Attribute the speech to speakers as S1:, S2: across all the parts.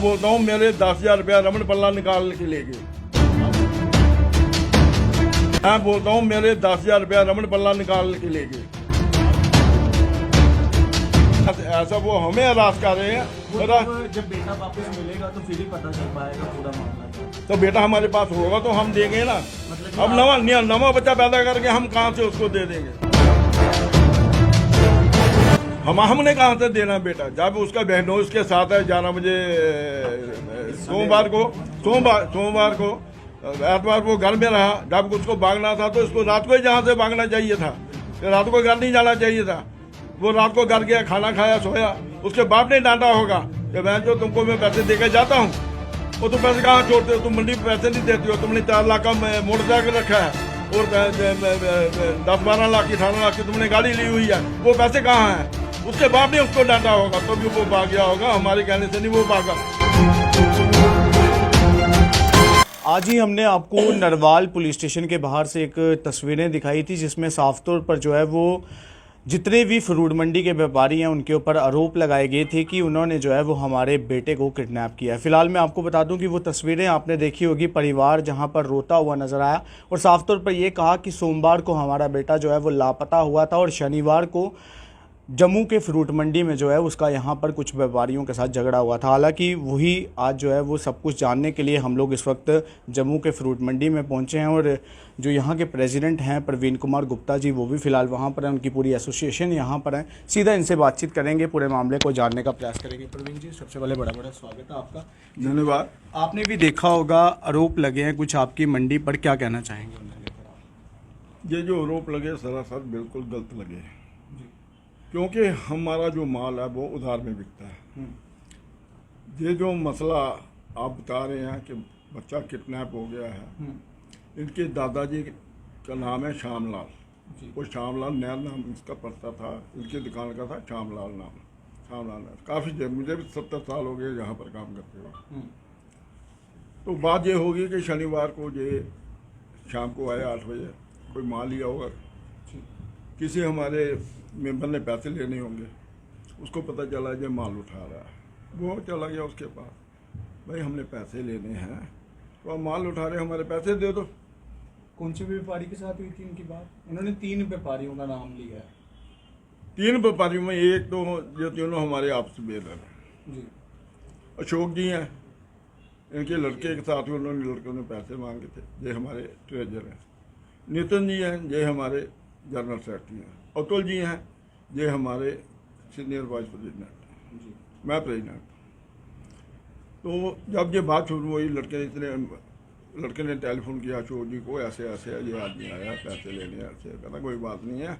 S1: बोलता हूँ मेरे 10,000 रुपया रमन पल्ला निकाल के ले गए। मैं बोलता हूँ मेरे 10,000 रुपया रमन पल्ला निकाल के ले गए। ऐसा वो हमें हरास कर रहे हैं।
S2: जब बेटा वापस मिलेगा तो फिर ही पता चल पाएगा पूरा मामला।
S1: तो बेटा हमारे पास होगा तो हम देंगे ना। अब नवा बच्चा पैदा करके हम कहाँ से उसको दे देंगे? हमने कहाँ से देना बेटा? जब उसका बहनों के साथ है 11 बजे सोमवार को एतवार को घर में रहा। जब उसको भागना था तो उसको रात को ही जहाँ से भागना चाहिए था, रात को घर नहीं जाना चाहिए था। वो रात को घर गया, खाना खाया, सोया। उसके बाप ने डांटा होगा कि मैं जो तुमको मैं पैसे देकर जाता हूँ, वो तुम पैसे कहाँ छोड़ते हो? तुम मंडी में पैसे नहीं देते हो। तुमने 4 लाख का मोटरसाइकिल रखा है और 10-12 लाख की 18 लाख की तुमने गाड़ी ली हुई है, वो पैसे कहाँ हैं? उसके बाप ने उसको डांटा होगा तो भी वो भाग गया होगा। हमारे कहने से नहीं वो भागा।
S2: आज ही हमने आपको नरवाल पुलिस स्टेशन के बाहर से एक तस्वीरें दिखाई थी जिसमें साफ तौर पर जो है वो जितने भी फ्रूट मंडी के व्यापारी हैं उनके ऊपर आरोप लगाए गए थे कि उन्होंने जो है वो हमारे बेटे को किडनैप किया है। फिलहाल मैं आपको बता दूं कि वो तस्वीरें आपने देखी होगी, परिवार जहां पर रोता हुआ नजर आया और साफ तौर पर ये कहा कि सोमवार को हमारा बेटा जो है वो लापता हुआ था और शनिवार को जम्मू के फ्रूट मंडी में जो है उसका यहाँ पर कुछ व्यापारियों के साथ झगड़ा हुआ था। हालांकि वही आज जो है वो सब कुछ जानने के लिए हम लोग इस वक्त जम्मू के फ्रूट मंडी में पहुँचे हैं और जो यहाँ के प्रेसिडेंट हैं प्रवीण कुमार गुप्ता जी, वो भी फ़िलहाल वहाँ पर हैं। उनकी पूरी एसोसिएशन यहाँ पर है। सीधा इनसे बातचीत करेंगे, पूरे मामले को जानने का प्रयास करेंगे। प्रवीण जी, सबसे पहले बड़ा स्वागत है आपका।
S1: धन्यवाद।
S2: आपने भी देखा होगा आरोप लगे हैं कुछ आपकी मंडी पर, क्या कहना चाहेंगे?
S1: ये जो आरोप लगे सरासर बिल्कुल गलत लगे, क्योंकि हमारा जो माल है वो उधार में बिकता है। ये जो मसला आप बता रहे हैं कि बच्चा किडनैप हो गया है, इनके दादाजी का नाम है श्यामलाल। वो श्यामलाल नया नाम इसका पड़ता था, इनकी दुकान का था श्यामलाल नाम। काफ़ी मुझे भी 70 साल हो गए यहाँ पर काम करते हुए। तो बात ये होगी कि शनिवार को ये शाम को आया 8 बजे, कोई माल लिया होगा, किसी हमारे मेंबर ने पैसे लेने होंगे, उसको पता चला जो माल उठा रहा है, वो चला गया उसके पास, भाई हमने पैसे लेने हैं तो आप माल उठा रहे, हमारे पैसे दे दो।
S2: कौन से व्यापारी के साथ हुई थी इनकी बात? उन्होंने 3 व्यापारियों का नाम लिया है।
S1: 3 व्यापारियों में एक तो जो तीनों हमारे आपस में जी, अशोक जी हैं, इनके लड़के के साथ उन्होंने लड़कों ने पैसे मांगे थे, ये हमारे ट्रेजर हैं। नितिन जी हैं, ये हमारे जनरल सेक्रेटरी हैं। अतुल जी हैं, ये हमारे सीनियर वाइस प्रेसिडेंट, मैं प्रेसिडेंट। तो जब ये बात शुरू हुई, लड़के ने टेलीफोन किया अशोक जी को, ऐसे ऐसे ये आदमी आया पैसे लेने, ऐसे कहता कोई बात नहीं है,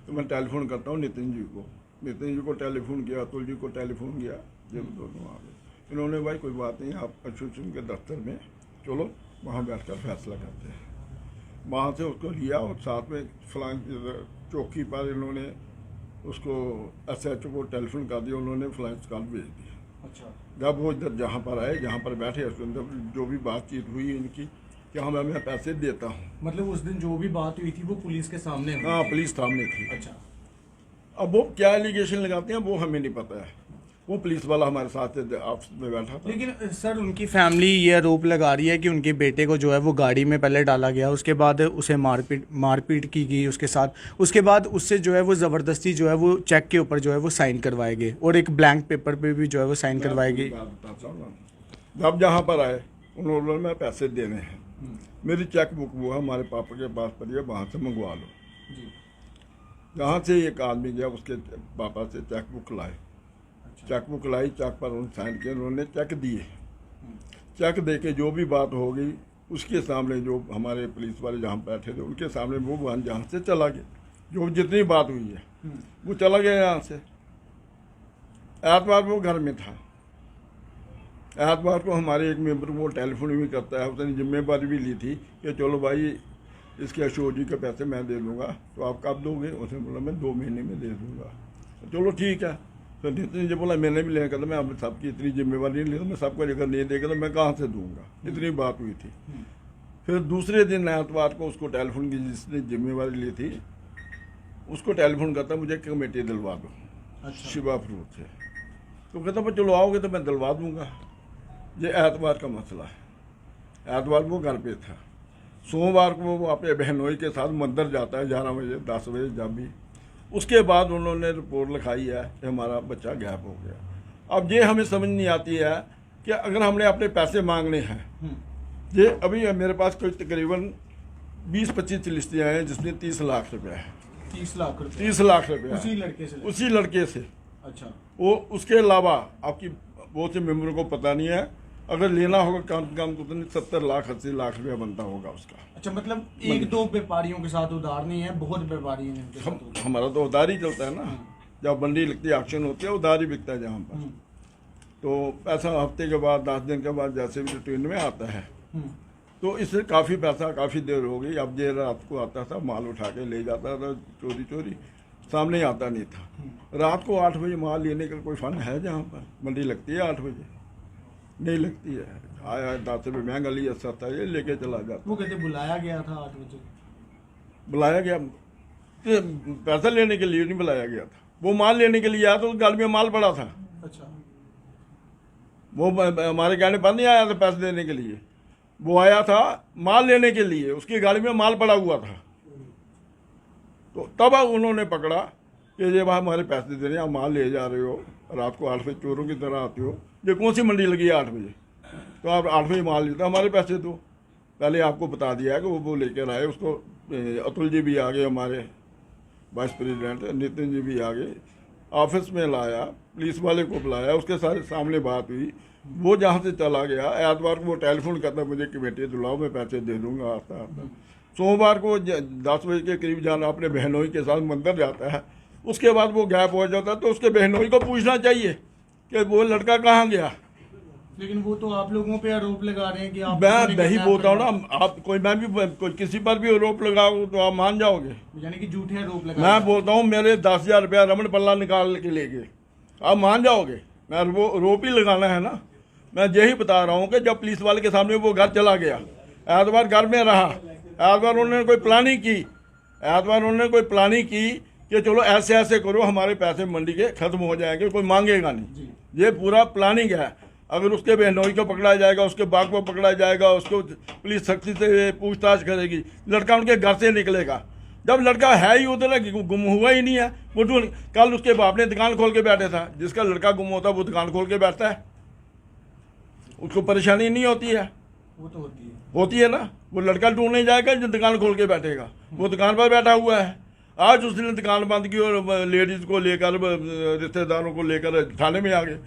S1: तो मैं टेलीफोन करता हूँ नितिन जी को टेलीफोन किया, अतुल जी को टेलीफोन किया, ये दोनों आ गए। इन्होंने भाई कोई बात नहीं, आप एसोसिएशन के दफ्तर में चलो, वहाँ बैठकर फैसला करते हैं। वहाँ से उसको लिया और साथ में फलां चौकी पर इन्होंने उसको SHO को टेलीफोन कर दिया, उन्होंने फ्लाइंस कॉल भेज दिया।
S2: अच्छा।
S1: जब वो इधर जहाँ पर आए, जहाँ पर बैठे, उसके अंदर जो भी बातचीत हुई इनकी कि हाँ मैं पैसे देता हूँ।
S2: मतलब उस दिन जो भी बात हुई थी वो पुलिस के सामने हुई?
S1: हाँ, पुलिस सामने थी।
S2: अच्छा।
S1: अब वो क्या एलिगेशन लगाते हैं वो हमें नहीं पता है, वो पुलिस वाला हमारे साथ ऑफिस में बैठा था।
S2: लेकिन सर उनकी फैमिली ये आरोप लगा रही है कि उनके बेटे को जो है वो गाड़ी में पहले डाला गया, उसके बाद उसे मारपीट की गई उसके साथ, उसके बाद उससे जो है वो ज़बरदस्ती जो है वो चेक के ऊपर जो है वो साइन करवाए गए और एक ब्लैंक पेपर पे भी जो है वो साइन करवाए गए।
S1: जब जहाँ पर आए उन्होंने मैं पैसे देने हैं, मेरी चेक बुक वो है हमारे पापा के पास पड़ी है, वहाँ से मंगवा लो। जहाँ से एक आदमी गया उसके पापा से चेक बुक लाए, चेक बुक लाई, चेक पर उन्होंने साइन किए, उन्होंने चेक दिए। चेक दे के जो भी बात हो गई उसके सामने जो हमारे पुलिस वाले जहाँ बैठे थे उनके सामने वो वहाँ जहाँ से चला गया, जो जितनी बात हुई है वो चला गया यहाँ से। एतवार वो घर में था, एतवार को हमारे एक मेंबर वो टेलीफोन भी करता है, उसने जिम्मेदारी भी ली थी कि चलो भाई इसके अशोक जी के पैसे मैं दे दूँगा, तो आप कब दोगे? उसने बोला मैं 2 महीने में दे दूँगा। चलो ठीक है। तो नितिन जी बोला मैंने भी लेकर, मैं अपने सबकी इतनी जिम्मेवारी नहीं ली, तो मैं सबको लेकर नहीं देगा तो मैं कहाँ से दूंगा, इतनी बात हुई थी। फिर दूसरे दिन एतवार को उसको टेलीफोन की, जिसने जिम्मेवारी ली थी उसको टेलीफोन करता मुझे कमेटी दिलवा दो। अच्छा। शिवा फ्रूट से, तो कहता चलो आओगे तो मैं दिलवा दूंगा। ये एतवार का मसला है। एतवार वो घर पे था, सोमवार को वो अपने बहनोई के साथ मंदिर जाता है 11 बजे 10 बजे जब भी। उसके बाद उन्होंने रिपोर्ट लिखाई है कि हमारा बच्चा गायब हो गया। अब ये हमें समझ नहीं आती है कि अगर हमने अपने पैसे मांगने हैं, ये अभी मेरे पास कोई तकरीबन 20-25 लिस्टियाँ हैं जिसमें 30 लाख रुपया है।
S2: 30 लाख रुपए
S1: 30 लाख रुपया
S2: उसी लड़के से?
S1: उसी लड़के से।
S2: अच्छा।
S1: वो उसके अलावा आपकी बहुत से मेम्बरों को पता नहीं है, अगर लेना होगा कम से कम तो 70 लाख 80 लाख रुपया बनता होगा उसका।
S2: अच्छा, मतलब एक दो व्यापारियों के साथ उधार नहीं है, बहुत व्यापारी हैं जिनके साथ उधार।
S1: हमारा तो उधार ही चलता है ना, जब मंडी लगती है ऑक्शन होती है उधार ही बिकता है जहाँ पर। तो पैसा हफ्ते के बाद 10 दिन के बाद जैसे भी ट्रेन में आता है, तो इससे काफ़ी पैसा काफ़ी देर हो गई। अब ये रात को आता था, माल उठा के ले जाता था चोरी चोरी, सामने आता नहीं था। रात को 8 बजे माल लेने का कोई फन है जहाँ पर मंडी लगती है 8 बजे? नहीं लगती है। आया 10 रुपये महंगा लिया सस्ता ये लेके चला जाता।
S2: वो कहते बुलाया गया था 8 बजे?
S1: बुलाया गया तो पैसा लेने के लिए नहीं बुलाया गया था, वो माल लेने के लिए आया तो गाड़ी में माल पड़ा था।
S2: अच्छा।
S1: वो हमारे कहने पर नहीं आया था पैसे देने के लिए, वो आया था माल लेने के लिए, उसकी गाड़ी में माल पड़ा हुआ था। तो तब उन्होंने पकड़ा कि ये भाई हमारे पैसे दे रहे हैं, आप माल ले जा रहे हो, रात को 8 बजे चोरों की तरह आते हो, ये कौन सी मंडी लगी है 8 बजे? तो आप 8 बजे माल लेते, हमारे पैसे दो। पहले आपको बता दिया है कि वो लेकर आए, उसको अतुल जी भी आ गए, हमारे वाइस प्रेसिडेंट नितिन जी भी आ गए, ऑफिस में लाया, पुलिस वाले को बुलाया, उसके सारे सामने बात हुई। वो जहाँ से चला गया, एतवार को वो टेलीफोन करता मुझे कमेटी दिलाओ, मैं पैसे दे दूंगा आता आता। सोमवार को 10 बजे के करीब जाना अपने बहनोई के साथ मंदिर जाता है, उसके बाद वो गायब हो जाता है। तो उसके बहनोई को पूछना चाहिए कि वो लड़का कहाँ गया।
S2: लेकिन वो तो आप लोगों पे आरोप लगा रहे हैं कि आप
S1: मैं नहीं बोलता हूँ ना, आप कोई मैं भी कोई किसी पर भी आरोप लगाओ तो आप मान जाओगे,
S2: यानी कि झूठे आरोप लगा।
S1: मैं बोलता हूँ मेरे 10,000 रुपया रमन पल्ला निकाल के ले गए, आप मान जाओगे? मैं वो आरोप ही लगाना है ना। मैं यही बता रहा हूँ कि जब पुलिस वाले के सामने वो घर चला गया, एतवार घर में रहा, एतवार उन्होंने कोई प्लानिंग की, एतवार उन्होंने कोई प्लानिंग की कि चलो ऐसे ऐसे करो हमारे पैसे मंडी के खत्म हो जाएंगे, कोई मांगेगा नहीं। ये पूरा प्लानिंग है। अगर उसके बहनोई को पकड़ा जाएगा, उसके बाग को पकड़ा जाएगा, उसको पुलिस सख्ती से पूछताछ करेगी, लड़का उनके घर से निकलेगा। जब लड़का है ही उधर, गुम हुआ ही नहीं है, वो कल उसके बाप ने दुकान खोल के बैठे था। जिसका लड़का गुम होता है वो दुकान खोल के बैठता है, उसको परेशानी नहीं होती है?
S2: वो तो
S1: होती है ना। वो लड़का ढूंढने जाएगा जो दुकान खोल के बैठेगा, वो दुकान पर बैठा हुआ है। आज उसने दुकान बंद की और लेडीज को लेकर, रिश्तेदारों को लेकर थाने में आ गए।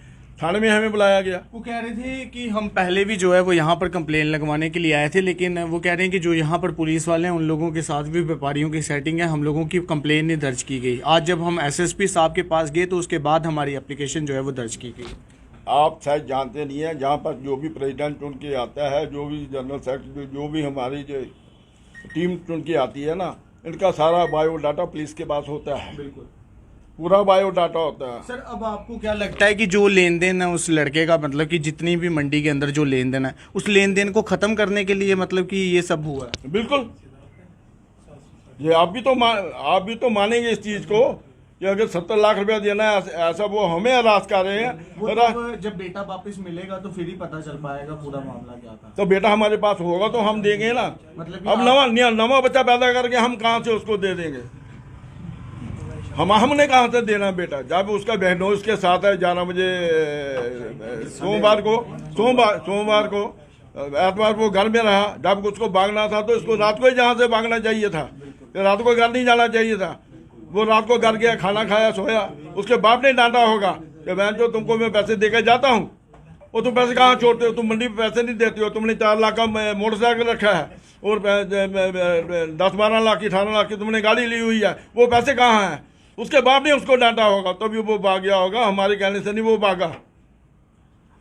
S1: थाने में हमें बुलाया गया।
S2: वो कह रहे थे कि हम पहले भी जो है वो यहाँ पर कंप्लेन लगवाने के लिए आए थे, लेकिन वो कह रहे हैं कि जो यहाँ पर पुलिस वाले हैं उन लोगों के साथ भी व्यापारियों की सेटिंग है, हम लोगों की कंप्लेन नहीं दर्ज की गई। आज जब हम एसएसपी साहब के पास गए तो उसके बाद हमारी एप्लीकेशन जो है वो दर्ज की गई।
S1: आप शायद जानते नहीं हैं, जहाँ पर जो भी प्रेसिडेंट चुन के आता है, जो भी जनरल सेक्रेटरी, जो भी हमारी जो टीम चुन के आती है ना, इनका सारा बायोडाटा पुलिस के पास होता है।
S2: बिल्कुल
S1: पूरा बायोडाटा होता है।
S2: सर, अब आपको क्या लगता है कि जो लेन देन है उस लड़के का, मतलब कि जितनी भी मंडी के अंदर जो लेन देन है, उस लेन देन को खत्म करने के लिए मतलब कि ये सब हुआ है?
S1: बिल्कुल। ये आप भी तो मानेंगे इस चीज को कि अगर 70 लाख रुपया देना है, ऐसा वो हमें हरास कर रहे हैं।
S2: वो तो जब बेटा वापस मिलेगा तो फिर ही पता चल पाएगा पूरा मामला क्या था।
S1: तो बेटा हमारे पास होगा तो हम देंगे ना।
S2: मतलब
S1: अब नवा बच्चा पैदा करके हम कहाँ से उसको दे देंगे? हमने कहाँ से देना बेटा? जब उसका बहनोई उसके साथ है 11 बजे सोमवार को एतवार वो घर में रहा। जब उसको भागना था तो इसको रात को ही जहाँ से भागना चाहिए था, रात को घर नहीं जाना चाहिए था। वो रात को घर गया, खाना खाया, सोया। उसके बाप ने डांटा होगा कि बहन जो तुमको मैं पैसे देकर जाता हूँ, वो तुम पैसे कहाँ छोड़ते हो? तुम मंडी में पैसे नहीं देते हो। तुमने 4 लाख का मोटरसाइकिल रखा है और 10-12 लाख की 18 लाख की तुमने गाड़ी ली हुई है, वो पैसे कहाँ हैं? उसके बाप ने उसको डांटा होगा तभी वो भाग गया होगा, हमारे कहने से नहीं वो भागा।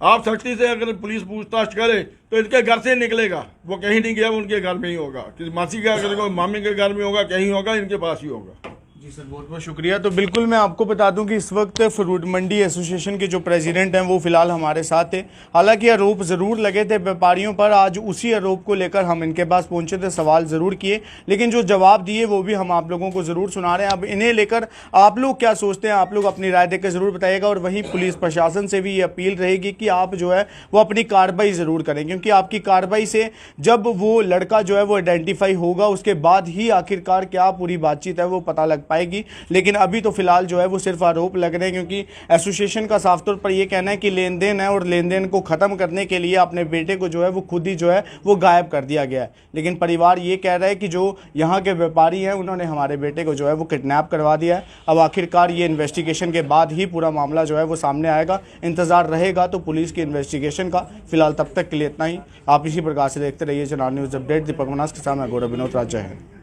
S1: आप सख्ती से अगर पुलिस पूछताछ करे तो इनके घर से निकलेगा, वो कहीं नहीं गया, उनके घर में ही होगा। किसी मासी के घर, मामी के घर में होगा, कहीं होगा, इनके पास ही होगा।
S2: जी सर, बहुत बहुत शुक्रिया। तो बिल्कुल मैं आपको बता दूं कि इस वक्त फ्रूट मंडी एसोसिएशन के जो प्रेसिडेंट हैं वो फिलहाल हमारे साथ थे। हालांकि आरोप ज़रूर लगे थे व्यापारियों पर, आज उसी आरोप को लेकर हम इनके पास पहुंचे थे, सवाल ज़रूर किए, लेकिन जो जवाब दिए वो भी हम आप लोगों को ज़रूर सुना रहे हैं। अब इन्हें लेकर आप लोग क्या सोचते हैं, आप लोग अपनी राय देकर ज़रूर बताइएगा। और वहीं पुलिस प्रशासन से भी ये अपील रहेगी कि आप जो है वो अपनी कार्रवाई ज़रूर करें, क्योंकि आपकी कार्रवाई से जब वो लड़का जो है वो आइडेंटिफाई होगा उसके बाद ही आखिरकार क्या पूरी बातचीत है वो पता लग पाएगी। लेकिन अभी तो फिलहाल जो है वो सिर्फ आरोप लग रहे हैं, क्योंकि एसोसिएशन का साफ तौर पर ये कहना है कि लेन देन है और लेन देन को ख़त्म करने के लिए अपने बेटे को जो है वो खुद ही जो है वो गायब कर दिया गया है। लेकिन परिवार ये कह रहा है कि जो यहाँ के व्यापारी हैं उन्होंने हमारे बेटे को जो है वो किडनैप करवा दिया है। अब आखिरकार ये इन्वेस्टिगेशन के बाद ही पूरा मामला जो है वो सामने आएगा, इंतज़ार रहेगा तो पुलिस की इन्वेस्टिगेशन का। फिलहाल तब तक के लिए इतना ही। आप इसी प्रकार से देखते रहिए चनार न्यूज़ अपडेट। दीपक मनास के साथ मैं गौरव विनोद राज। जय हिंद।